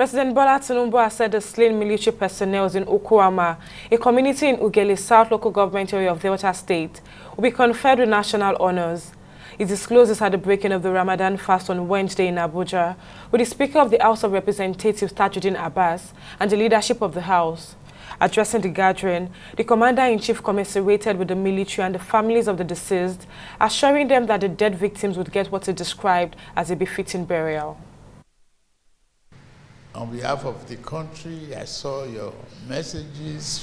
President Bola Tinubu has said the slain military personnel in Okwama, a community in Ugele South local government area of Delta State, will be conferred with national honors. It discloses at the breaking of the Ramadan fast on Wednesday in Abuja, with the Speaker of the House of Representatives Tajuddin Abbas and the leadership of the House. Addressing the gathering, the Commander-in-Chief commiserated with the military and the families of the deceased, assuring them that the dead victims would get what he described as a befitting burial. On behalf of the country, I saw your messages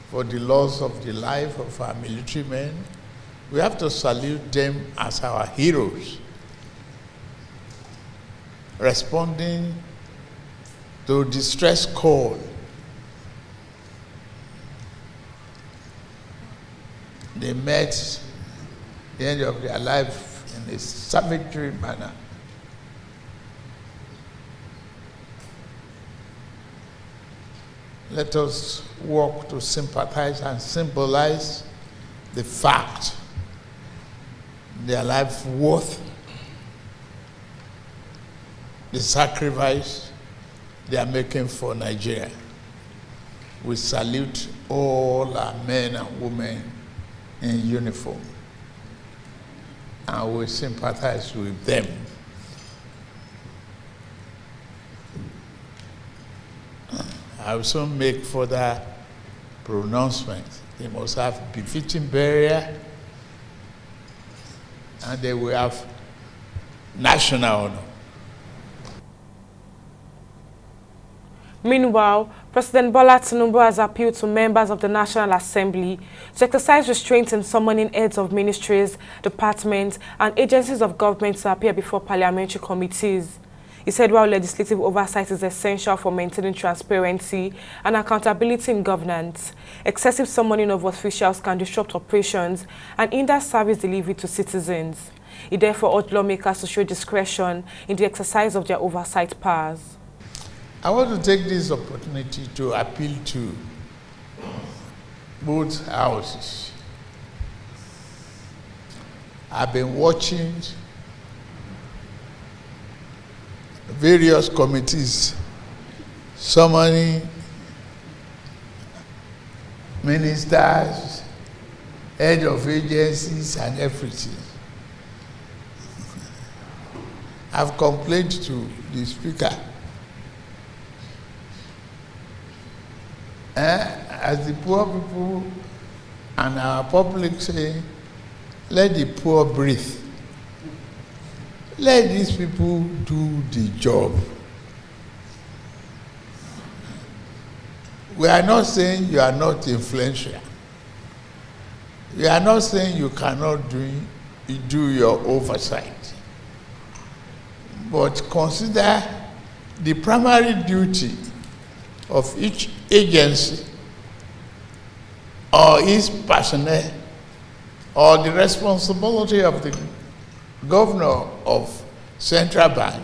for the loss of the life of our military men. We have to salute them as our heroes, responding to distress call. They met the end of their life in a savagery manner. Let us work to sympathize and symbolize the fact their life worth the sacrifice they are making for Nigeria. We salute all our men and women in uniform, and we sympathize with them. I will soon make further pronouncements. They must have befitting burial, and they will have national honor. Meanwhile, President Bola Tinubu has appealed to members of the National Assembly to exercise restraint in summoning heads of ministries, departments, and agencies of government to appear before parliamentary committees. He said while legislative oversight is essential for maintaining transparency and accountability in governance, excessive summoning of officials can disrupt operations and hinder service delivery to citizens. He therefore urged lawmakers to show discretion in the exercise of their oversight powers. I want to take this opportunity to appeal to both houses. I've been watching various committees summoning ministers, head of agencies, and everything. I've complained to the Speaker. As the poor people and our public say, let the poor breathe. Let these people do the job. We are not saying you are not influential. We are not saying you cannot do your oversight. But consider the primary duty of each agency or its personnel, or the responsibility of the governor of central bank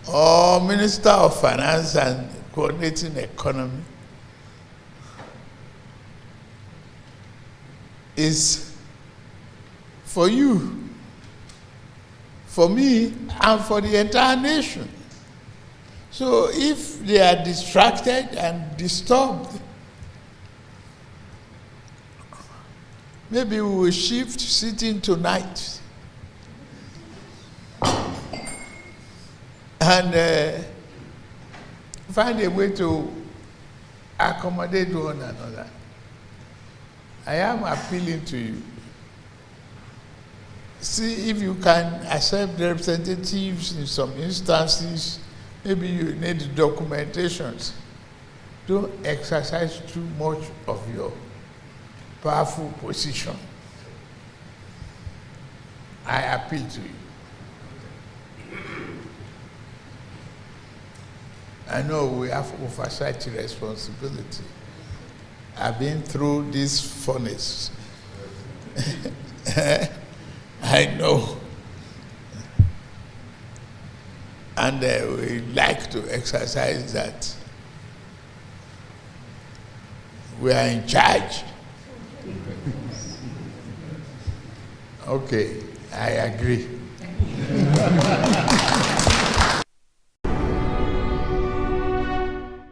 or minister of finance and coordinating economy is for you, for me, and for the entire nation. So if they are distracted and disturbed, maybe we will shift sitting tonight and find a way to accommodate one another. I am appealing to you. See if you can accept representatives in some instances. Maybe you need documentations. Don't exercise too much of your powerful position. I appeal to you. I know we have oversight responsibility. I've been through this furnace. I know. And we like to exercise that. We are in charge. Okay, I agree.